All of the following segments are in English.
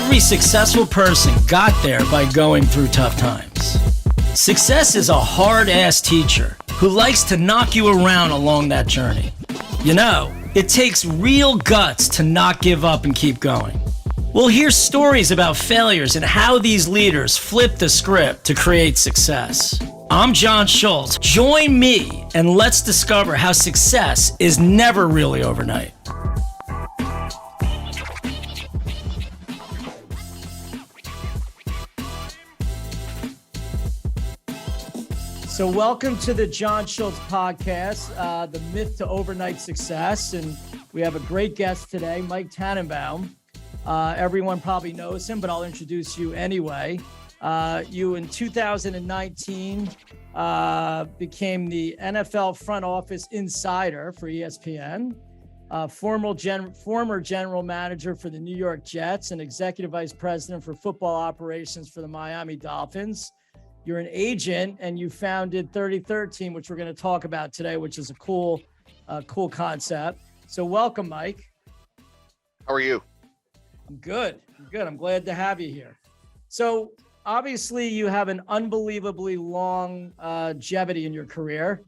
Every successful person got there by going through tough times. Success is a hard-ass teacher who likes to knock you around along that journey. You know, it takes real guts to not give up and keep going. We'll hear stories about failures and how these leaders flip the script to create success. I'm John Schultz. Join me and let's discover how success is never really overnight. So welcome to the John Schultz podcast, the myth to overnight success. And we have a great guest today, Mike Tannenbaum. Everyone probably knows him, but I'll introduce you anyway. You in 2019 became the NFL front office insider for ESPN, former general manager for the New York Jets and executive vice president for football operations for the Miami Dolphins. You're an agent and you founded 3013, which we're going to talk about today, which is a cool concept. So welcome, Mike. How are you? I'm good. I'm glad to have you here. So obviously you have an unbelievably long longevity in your career,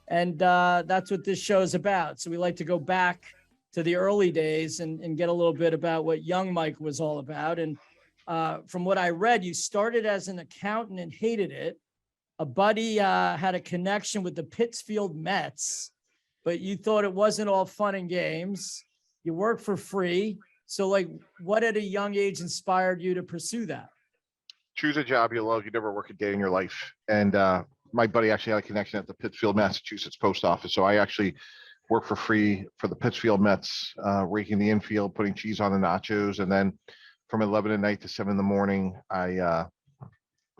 and that's what this show is about. So we like to go back to the early days and get a little bit about what young Mike was all about. And from what I read, you started as an accountant and hated it. A buddy had a connection with the Pittsburgh Mets, but you thought it wasn't all fun and games. You worked for free. So like, what at a young age inspired you to pursue that? Choose a job you love. You never work a day in your life. And my buddy actually had a connection at the Pittsfield, Massachusetts post office. So I actually worked for free for the Pittsfield Mets, raking the infield, putting cheese on the nachos. And then from 11 at night to 7 in the morning, I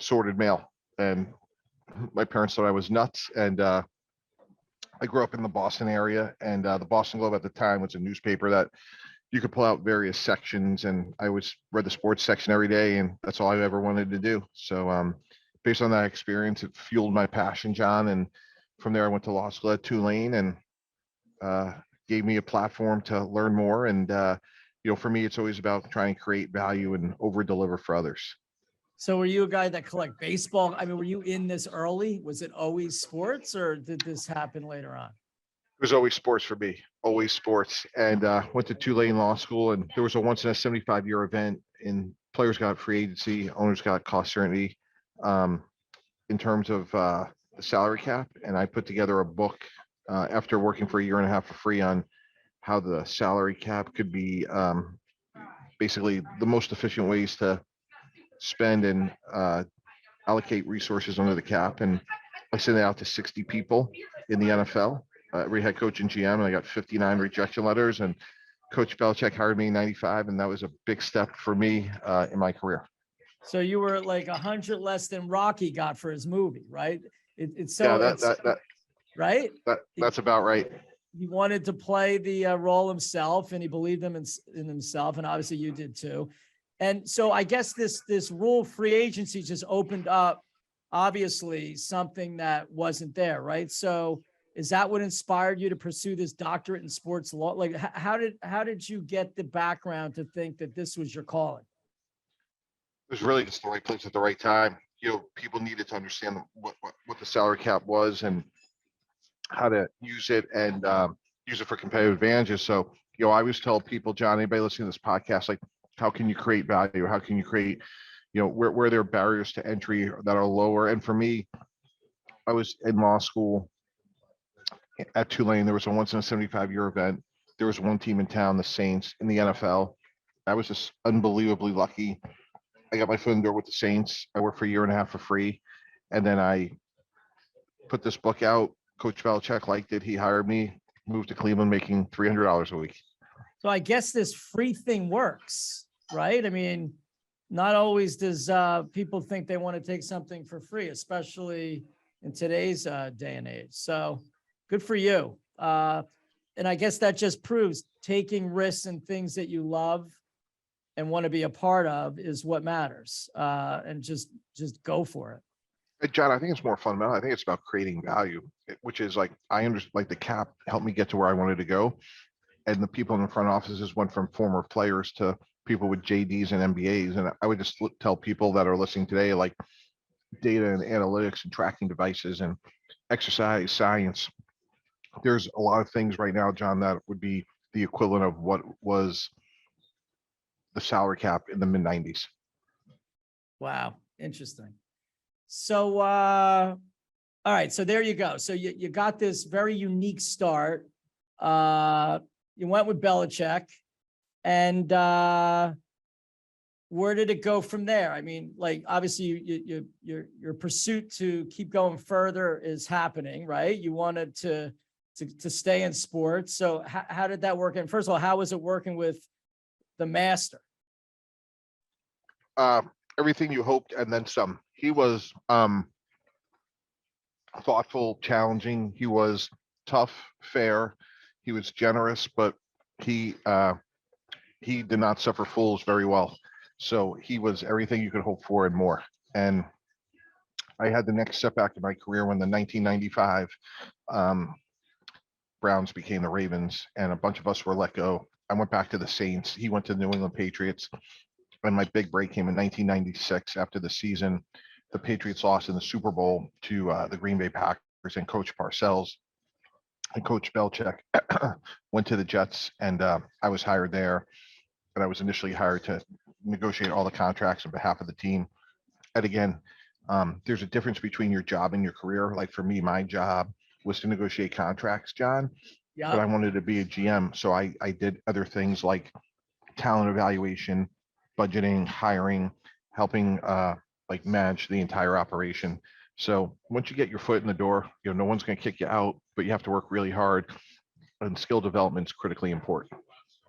sorted mail. And my parents thought I was nuts. And I grew up in the Boston area. And the Boston Globe at the time was a newspaper that you could pull out various sections, and I always read the sports section every day, and that's all I ever wanted to do. So based on that experience, it fueled my passion, John. And from there, I went to law school at Tulane, and gave me a platform to learn more. And for me, it's always about trying to create value and over deliver for others. So were you a guy that collect baseball? I mean, were you in this early? Was it always sports, or did this happen later on? It was always sports for me, always sports. And went to Tulane Law School, and there was a once in a 75-year event, and players got free agency, owners got cost certainty in terms of the salary cap. And I put together a book after working for a year and a half for free on how the salary cap could be basically the most efficient ways to spend and allocate resources under the cap. And I sent it out to 60 people in the NFL. Every head coach and GM, and I got 59 rejection letters, and Coach Belichick hired me in 95, and that was a big step for me in my career. So you were like 100 less than Rocky got for his movie, right? Right? That's about right. He wanted to play the role himself, and he believed in himself, and obviously you did too. And so I guess this rule of free agency just opened up, obviously, something that wasn't there, right? So is that what inspired you to pursue this doctorate in sports law? Like, how did you get the background to think that this was your calling? It was really just the right place at the right time. People needed to understand what the salary cap was and how to use it and use it for competitive advantages. So, I always tell people, John, anybody listening to this podcast, like, how can you create value? How can you create, where there are barriers to entry that are lower? And for me, I was in law school at Tulane. There was a once in a 75-year event. There was one team in town, the Saints, in the NFL. I was just unbelievably lucky. I got my foot in the door with the Saints. I worked for a year and a half for free. And then I put this book out. Coach Belichick liked it. He hired me, moved to Cleveland, making $300 a week. So I guess this free thing works, right? I mean, not always does people think they want to take something for free, especially in today's day and age. So good for you. And I guess that just proves taking risks and things that you love and want to be a part of is what matters. And just go for it. Hey, John, I think it's more fundamental. I think it's about creating value, which is like, I understand, like, the cap helped me get to where I wanted to go. And the people in the front offices went from former players to people with JDs and MBAs. And I would just tell people that are listening today, like data and analytics and tracking devices and exercise science. There's a lot of things right now, John, that would be the equivalent of what was the salary cap in the mid 90s. Wow. Interesting. So, all right. So there you go. So you got this very unique start. You went with Belichick, and where did it go from there? I mean, like, obviously your pursuit to keep going further is happening, right? You wanted to stay in sports. So how did that work? And first of all, how was it working with the master? Everything you hoped and then some. He was thoughtful, challenging. He was tough, fair. He was generous, but he did not suffer fools very well. So he was everything you could hope for and more. And I had the next setback in my career when the 1995 Browns became the Ravens, and a bunch of us were let go. I went back to the Saints. He went to the New England Patriots. And my big break came in 1996 after the season. The Patriots lost in the Super Bowl to the Green Bay Packers, and Coach Parcells and Coach Belichick went to the Jets, and I was hired there. And I was initially hired to negotiate all the contracts on behalf of the team. And again, there's a difference between your job and your career. Like for me, my job was to negotiate contracts, John, but I wanted to be a GM. So I did other things like talent evaluation, budgeting, hiring, helping like manage the entire operation. So once you get your foot in the door, no one's going to kick you out, but you have to work really hard, and skill development is critically important.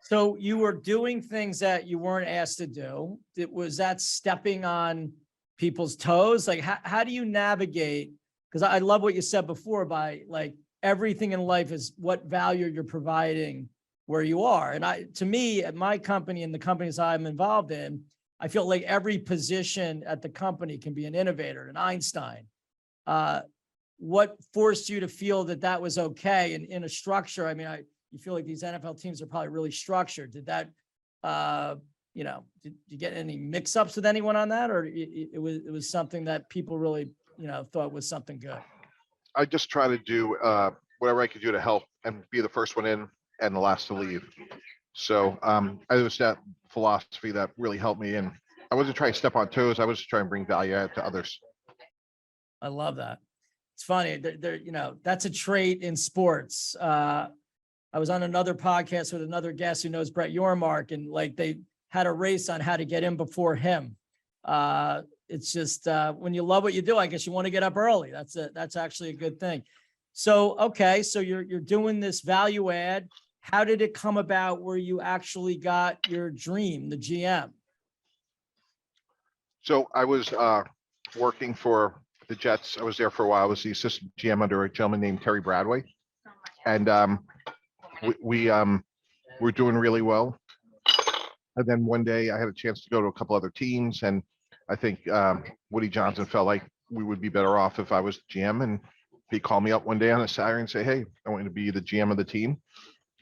So you were doing things that you weren't asked to do. Was that stepping on people's toes? Like, how do you navigate? Because I love what you said before by like everything in life is what value you're providing where you are. And to me, at my company and the companies I'm involved in, I feel like every position at the company can be an innovator, an Einstein. What forced you to feel that was okay in a structure? I mean, you feel like these NFL teams are probably really structured. Did that, did you get any mix-ups with anyone on that, or it was something that people really, thought was something good? I just try to do whatever I could do to help and be the first one in and the last to leave. So I was that philosophy that really helped me, and I wasn't trying to step on toes. I was just trying to bring value out to others. I love that. It's funny. That's a trait in sports. I was on another podcast with another guest who knows Brett Yormark, and like they had a race on how to get in before him. It's just when you love what you do, I guess you want to get up early. That's actually a good thing. So, okay. So you're doing this value add. How did it come about where you actually got your dream, the GM? So I was working for the Jets. I was there for a while. I was the assistant GM under a gentleman named Terry Bradway. And we were doing really well. And then one day I had a chance to go to a couple other teams. And I think Woody Johnson felt like we would be better off if I was the GM. And he called me up one day on a Saturday and say, "Hey, I want you to be the GM of the team."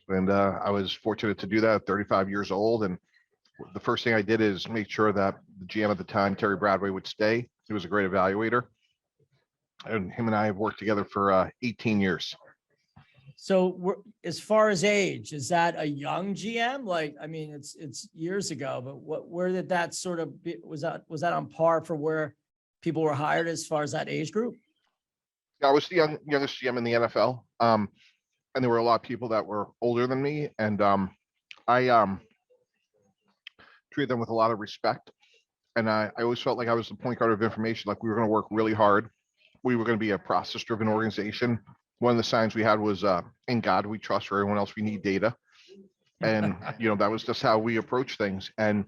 And I was fortunate to do that at 35 years old. And the first thing I did is make sure that the GM at the time, Terry Bradway, would stay. He was a great evaluator. And him and I have worked together for 18 years. So as far as age, is that a young GM? Like, I mean, it's years ago, but where did that sort of be? Was that on par for where people were hired as far as that age group? I was the youngest GM in the NFL. And there were a lot of people that were older than me. And I treated them with a lot of respect. And I always felt like I was the point guard of information. Like we were going to work really hard. We were going to be a process-driven organization. One of the signs we had was in God we trust, for everyone else we need data. And, that was just how we approach things. And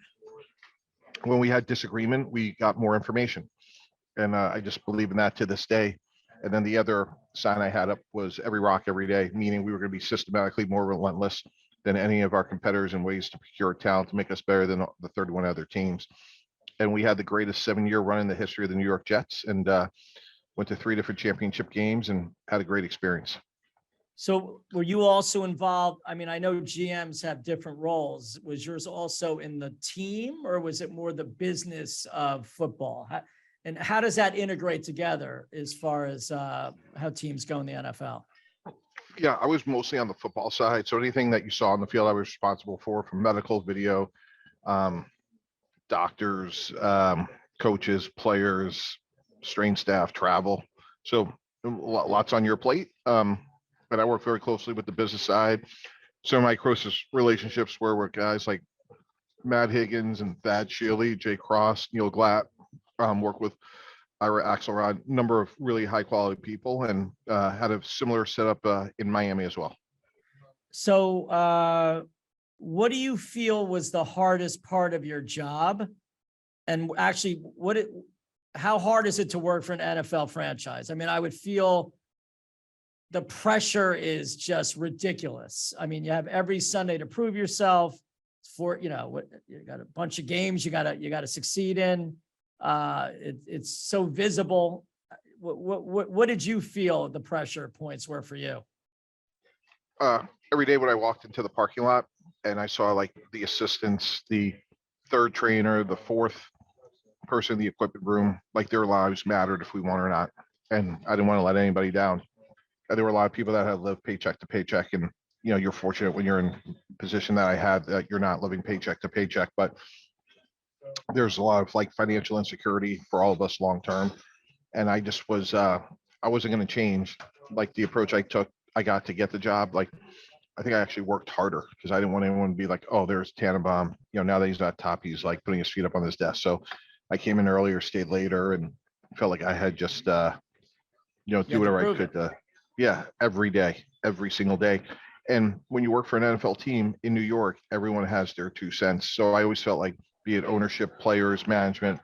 when we had disagreement, we got more information. And I just believe in that to this day. And then the other sign I had up was every rock, every day, meaning we were going to be systematically more relentless than any of our competitors in ways to procure talent to make us better than the 31 other teams. And we had the greatest 7-year run in the history of the New York Jets, and went to 3 different championship games and had a great experience. So were you also involved? I mean, I know GMs have different roles. Was yours also in the team, or was it more the business of football? And how does that integrate together as far as how teams go in the NFL? Yeah, I was mostly on the football side. So anything that you saw on the field, I was responsible for, from medical, video, um, doctors, coaches, players, strength staff, travel. So lots on your plate. But I work very closely with the business side. Some of my closest relationships were with guys like Matt Higgins and Thad Shealy, Jay Cross, Neil Glatt. Work with Ira Axelrod, number of really high quality people, and had a similar setup in Miami as well. So what do you feel was the hardest part of your job? And actually, how hard is it to work for an NFL franchise? I mean, I would feel the pressure is just ridiculous. I mean, you have every Sunday to prove yourself for, you got a bunch of games you gotta succeed in. It's so visible. What did you feel the pressure points were for you? Every day when I walked into the parking lot and I saw like the assistants, the third trainer, the fourth person in the equipment room, like their lives mattered if we won or not. And I didn't want to let anybody down. There were a lot of people that had lived paycheck to paycheck, and you're fortunate when you're in the position that I had that you're not living paycheck to paycheck, but there's a lot of like financial insecurity for all of us long term. And I just was I wasn't going to change like the approach I got to get the job. Like I think I actually worked harder because I didn't want anyone to be like, oh, there's Tannenbaum, now that he's not top, he's like putting his feet up on his desk. So I came in earlier, stayed later, and felt like I had just do whatever I could every day, every single day. And when you work for an NFL team in New York, everyone has their 2 cents. So I always felt like, be it ownership, players, management,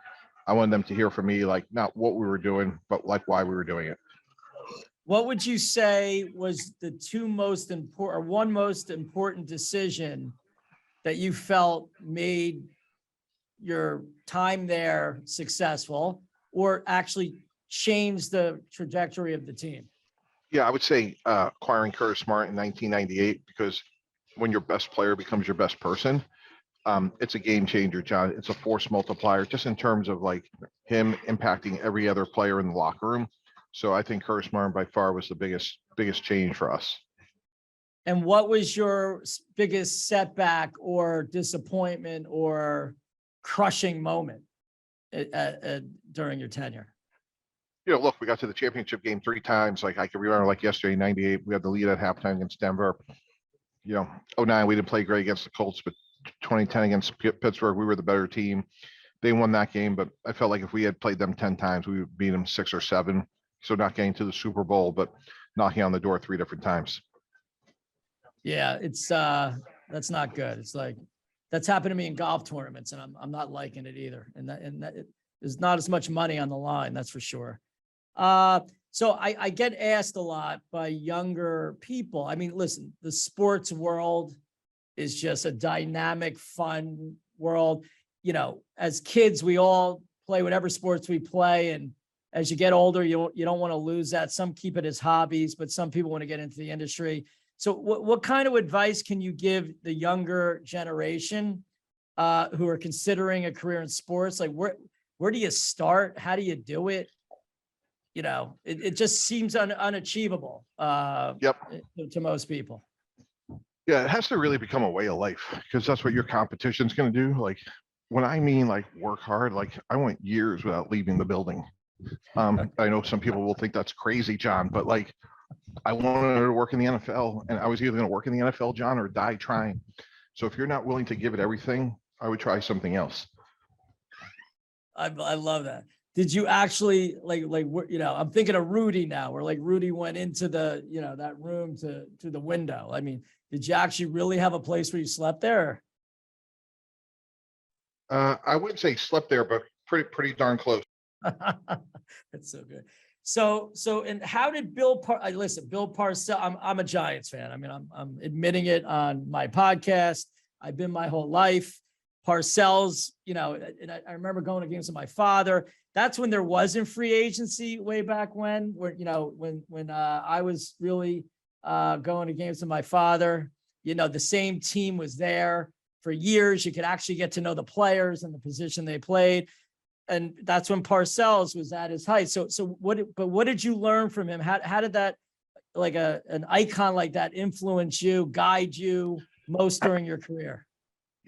I wanted them to hear from me, like not what we were doing, but like why we were doing it. What would you say was the one most important decision that you felt made your time there successful, or actually changed the trajectory of the team? Yeah, I would say acquiring Curtis Smart in 1998, because when your best player becomes your best person, it's a game changer, John. It's a force multiplier, just in terms of like him impacting every other player in the locker room. So I think Curtis Smart by far was the biggest change for us. And what was your biggest setback or disappointment or crushing moment during your tenure? Look, we got to the championship game 3 times. Like I can remember, like yesterday, 98, we had the lead at halftime against Denver. 09, we didn't play great against the Colts, but 2010 against Pittsburgh, we were the better team. They won that game, but I felt like if we had played them 10 times, we would beat them 6 or 7. So not getting to the Super Bowl, but knocking on the door 3 different times. Yeah, it's that's not good. It's like that's happened to me in golf tournaments, and I'm not liking it either. And there's not as much money on the line, that's for sure. So I get asked a lot by younger people. I mean, listen, the sports world is just a dynamic, fun world. As kids, we all play whatever sports we play, and as you get older, you don't want to lose that. Some keep it as hobbies, but some people want to get into the industry. So what kind of advice can you give the younger generation who are considering a career in sports? Like where do you start? How do you do it? It just seems unachievable to most people. Yeah, it has to really become a way of life, because that's what your competition's going to do. Like when I mean like work hard, like I went years without leaving the building. I know some people will think that's crazy, John, but like I wanted to work in the NFL, and I was either going to work in the NFL, John, or die trying. So if you're not willing to give it everything, I would try something else. I love that. Did you actually I'm thinking of Rudy now, where like Rudy went into the, that room to the window. I mean, did you actually really have a place where you slept there? I wouldn't say slept there, but pretty darn close. That's so good. So, and how did Bill Parcells, I'm a Giants fan. I mean, I'm admitting it on my podcast. I've been my whole life. Parcells, and I remember going to games with my father. That's when there wasn't free agency way back when, where, when I was really going to games with my father. You know, the same team was there for years. You could actually get to know the players and the position they played. And that's when Parcells was at his height. So what did you learn from him? How did that, like an icon like that, influence you, guide you most during your career?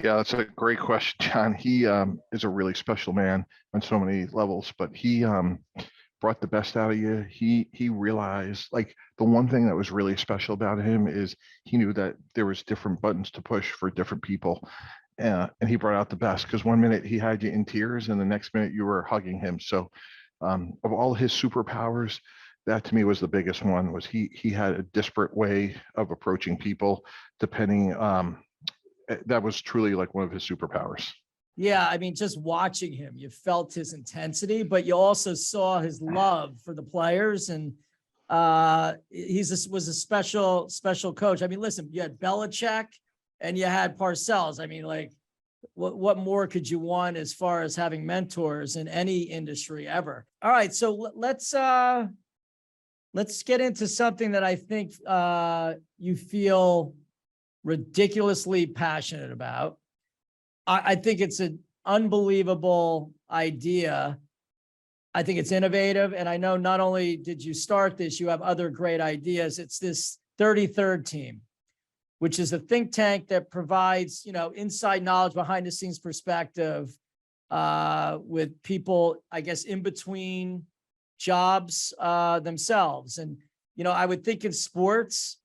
Yeah, that's a great question, John. He is a really special man on so many levels, but he brought the best out of you. He realized, like, the one thing that was really special about him is he knew that there was different buttons to push for different people. And he brought out the best, because one minute he had you in tears and the next minute you were hugging him. So of all his superpowers, that to me was the biggest one. Was he had a disparate way of approaching people, depending. That was truly like one of his superpowers. Yeah, I mean, just watching him, you felt his intensity, but you also saw his love for the players. And was a special coach. I mean, listen, you had Belichick and you had Parcells. I mean, like, what more could you want as far as having mentors in any industry ever? All right, so let's get into something that I think you feel ridiculously passionate about. I think it's an unbelievable idea. I think it's innovative. And I know not only did you start this, you have other great ideas. It's this 33rd team, which is a think tank that provides, you know, inside knowledge, behind the scenes perspective with people, I guess, in between jobs themselves. And, you know, I would think in sports,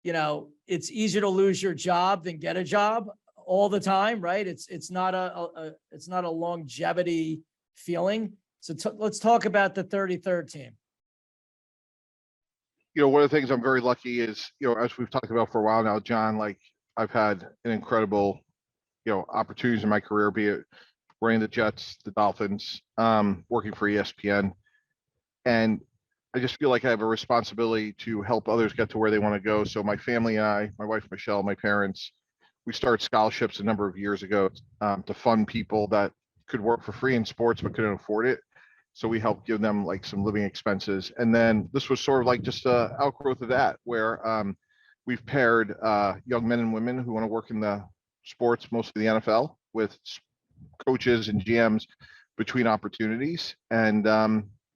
you know, it's easier to lose your job than get a job all the time, right? It's not a longevity feeling. So let's talk about the 33rd team. You know, one of the things I'm very lucky is, you know, as we've talked about for a while now, John, like, I've had an incredible, you know, opportunities in my career, be it running the Jets, the Dolphins, working for ESPN. And I just feel like I have a responsibility to help others get to where they want to go. So my family and I, my wife, Michelle, my parents, we started scholarships a number of years ago to fund people that could work for free in sports but couldn't afford it. So we helped give them like some living expenses. And then this was sort of like just a outgrowth of that, where we've paired young men and women who want to work in the sports, mostly the NFL, with coaches and GMs between opportunities, and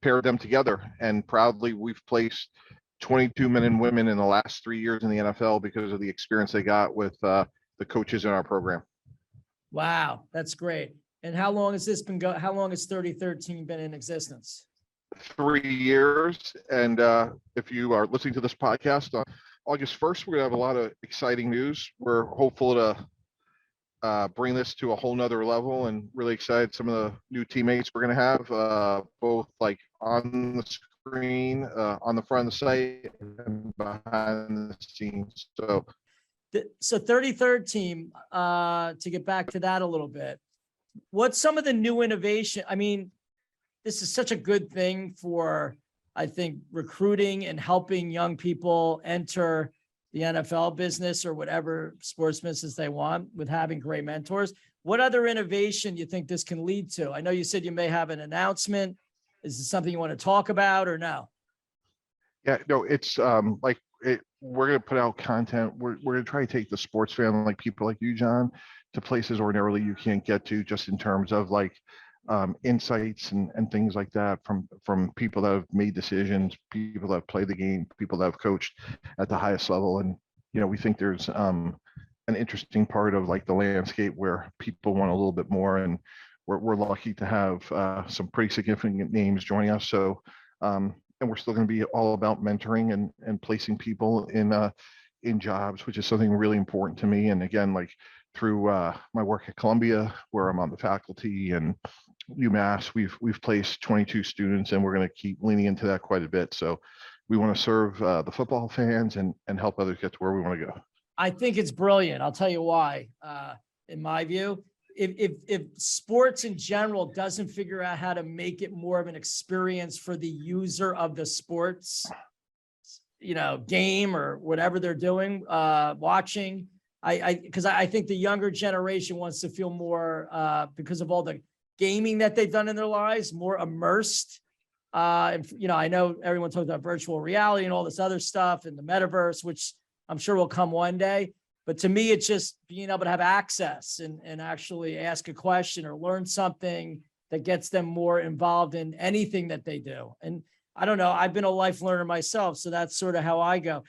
paired them together. And proudly, we've placed 22 men and women in the last 3 years in the NFL because of the experience they got with the coaches in our program. Wow, that's great. And how long has this been how long has 33rd team been in existence? 3 years. And if you are listening to this podcast on August 1st, we're gonna have a lot of exciting news. We're hopeful to bring this to a whole nother level, and really excited some of the new teammates we're gonna have, both like on the screen, on the front of the site, and behind the scenes. So 33rd team, to get back to that a little bit, what's some of the new innovation? I mean, this is such a good thing for, I think, recruiting and helping young people enter the NFL business or whatever sports business they want, with having great mentors. What other innovation do you think this can lead to? I know you said you may have an announcement. Is this something you want to talk about or no? Yeah, no, it's we're going to put out content. We're going to try to take the sports fan, like people like you, John, to places ordinarily you can't get to, just in terms of like insights and things like that from people that have made decisions, people that have played the game, people that have coached at the highest level. And, you know, we think there's an interesting part of like the landscape where people want a little bit more. And we're lucky to have some pretty significant names joining us. So, and we're still going to be all about mentoring and placing people in jobs, which is something really important to me. And again, like through my work at Columbia, where I'm on the faculty, and UMass, we've placed 22 students, and we're going to keep leaning into that quite a bit. So we want to serve the football fans and help others get to where we want to go. I think it's brilliant. I'll tell you why. In my view, if sports in general doesn't figure out how to make it more of an experience for the user of the sports, you know, game or whatever they're doing, watching, because I think the younger generation wants to feel more, because of all the gaming that they've done in their lives, more immersed And I know everyone talks about virtual reality and all this other stuff and the metaverse, which I'm sure will come one day. But to me, it's just being able to have access and actually ask a question or learn something that gets them more involved in anything that they do. And I don't know, I've been a life learner myself, so that's sort of how I go.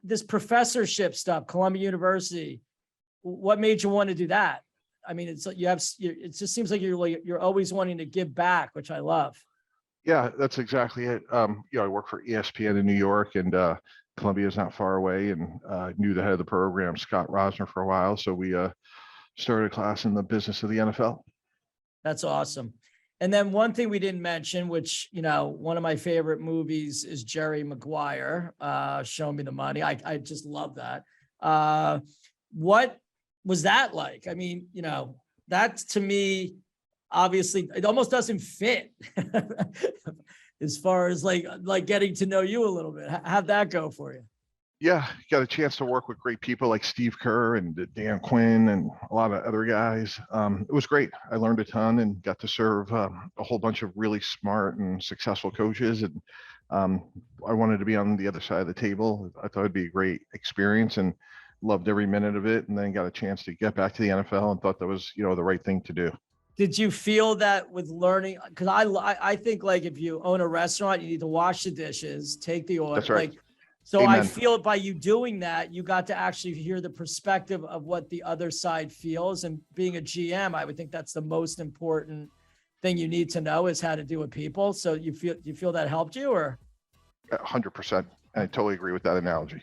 This professorship stuff, Columbia University, what made you want to do that? I mean, it just seems like you're always wanting to give back, which I love. Yeah, that's exactly it. I work for ESPN in New York, and Columbia is not far away, and knew the head of the program, Scott Rosner, for a while. So we started a class in the business of the NFL. That's awesome. And then one thing we didn't mention, which, one of my favorite movies is Jerry Maguire, Show Me the Money. I just love that. What was that like? I mean, that to me, obviously, it almost doesn't fit as far as like getting to know you a little bit. How'd that go for you? Yeah, got a chance to work with great people like Steve Kerr and Dan Quinn and a lot of other guys. It was great. I learned a ton and got to serve a whole bunch of really smart and successful coaches. And I wanted to be on the other side of the table. I thought it'd be a great experience and loved every minute of it. And then got a chance to get back to the NFL and thought that was, the right thing to do. Did you feel that with learning? Because I think like if you own a restaurant, you need to wash the dishes, take the order. That's right. So Amen. I feel by you doing that, you got to actually hear the perspective of what the other side feels. And being a GM, I would think that's the most important thing you need to know is how to do with people. So you feel that helped you, or? 100%. I totally agree with that analogy.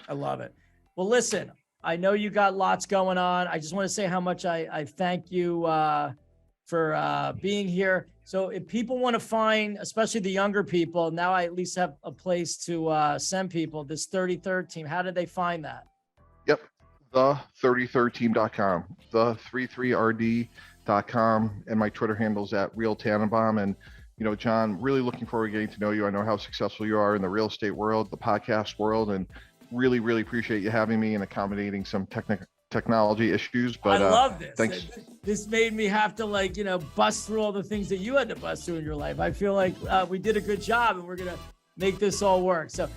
I love it. Well, listen, I know you got lots going on. I just want to say how much I thank you for being here. So if people want to find, especially the younger people, now I at least have a place to send people, this 33rd team, how do they find that? Yep. The33rdteam.com, the33rd.com. And my Twitter handle's at Real Tannenbaum. And, John, really looking forward to getting to know you. I know how successful you are in the real estate world, the podcast world, and really, really appreciate you having me and accommodating some technology issues. But I love this. Thanks. This made me have to bust through all the things that you had to bust through in your life. I feel like we did a good job and we're going to make this all work. So,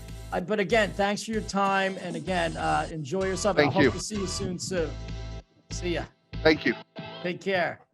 but again, thanks for your time. And again, enjoy yourself. Thank I you. hope to see you soon. See ya. Thank you. Take care.